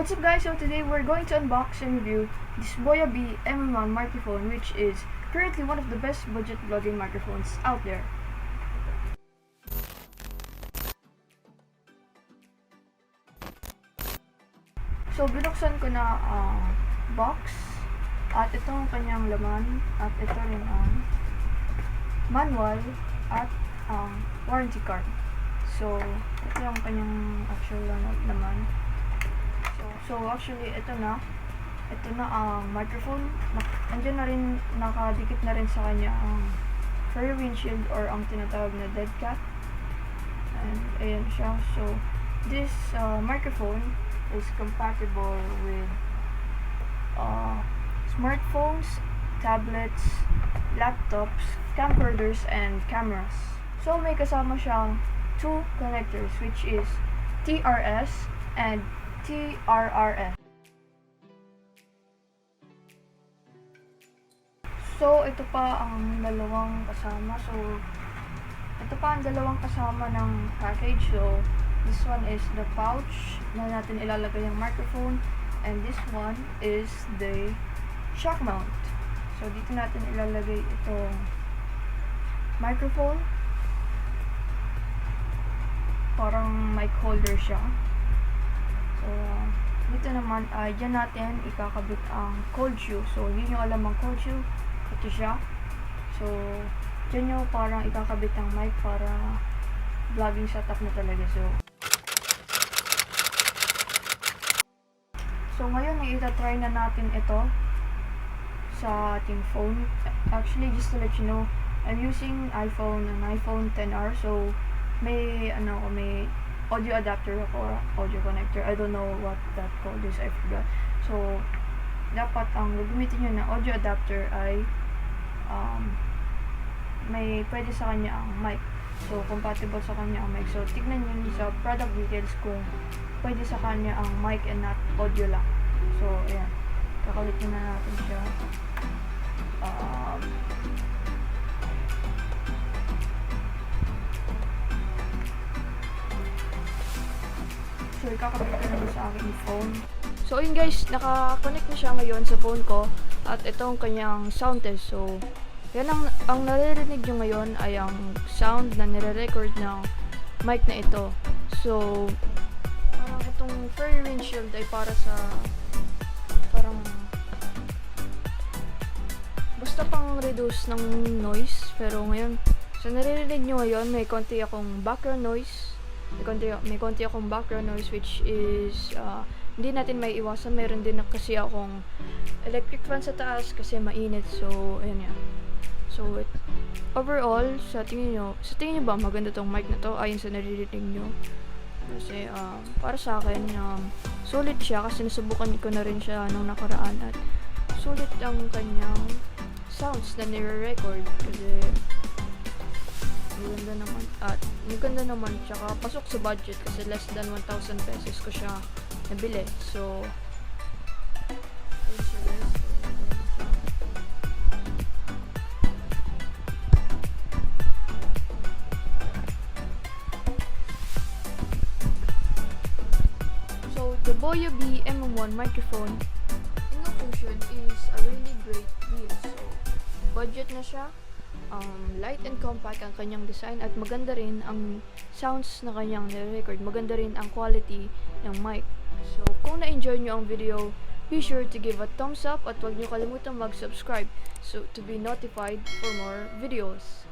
What's up guys, so today we're going to unbox and review this Boya B M1 microphone, which is currently one of the best budget vlogging microphones out there. So binuksan ko na ang box at ito ang kanyang laman at ito rin ang manual at ang warranty card. So ito yung kanyang actual laman. So actually ito na ang microphone. Andiyan na rin, nakadikit na rin sa kanya ang fairy windshield or ang tinatawag na dead cat. And ayan siya. So this microphone is compatible with smartphones, tablets, laptops, camcorders, and cameras. So may kasama siyang two connectors, which is TRS and TRRS. So ito pa ang dalawang kasama. Ito pa ang dalawang kasama ng package. So this one is the pouch na natin ilalagay yung microphone, and this one is the shock mount. So dito natin ilalagay itong microphone. Parang mic holder siya. So dito naman ay dyan natin ikakabit ang cold shoe. So hindi nyo alam ang cold shoe, ito siya. So dyan nyo parang ikakabit ang mic para vlogging setup na talaga. So ngayon ay itatry na natin ito sa ating phone. Actually, just to let you know, I'm using an iPhone XR. So may audio adapter ako, audio connector. I don't know what that called is, I forgot. So dapat ang gagamitin nyo na audio adapter ay may pwede sa kanya ang mic. So compatible sa kanya ang mic. So tignan nyo sa product details kung pwede sa kanya ang mic and not audio lang. So ayan, kakalit na natin siya. So ikakabit ko na sa aking phone. So ayun guys, naka-connect na siya ngayon sa phone ko at ito ang kanyang sound test. So yan ang naririnig nyo ngayon ay ang sound na nire-record ng mic na ito. So parang itong fairy windshield ay para sa parang basta pang reduce ng noise. Pero ngayon, sa naririnig nyo ngayon, may konti akong background noise. May konti akong background noise, which is hindi natin may iwasan. Meron din kasi akong electric fan sa taas kasi mainit. So ayan yan. So overall, sa tingin nyo ba maganda tong mic na to ayon sa naririnig nyo? Kasi para sa akin sulit siya kasi nasubukan ko na rin siya nung nakaraan at sulit ang kanyang sounds na nire-record kasi maganda naman tsaka pasok sa budget kasi less than 1,000 pesos ko siya nabili. So the Boya B M1 microphone in conclusion is a really great deal. So budget na siya, light and compact ang kanyang design at maganda rin ang sounds na kanyang nire-record. Maganda rin ang quality ng mic. So kung na-enjoy nyo ang video, be sure to give a thumbs up at huwag nyo kalimutan mag-subscribe so to be notified for more videos.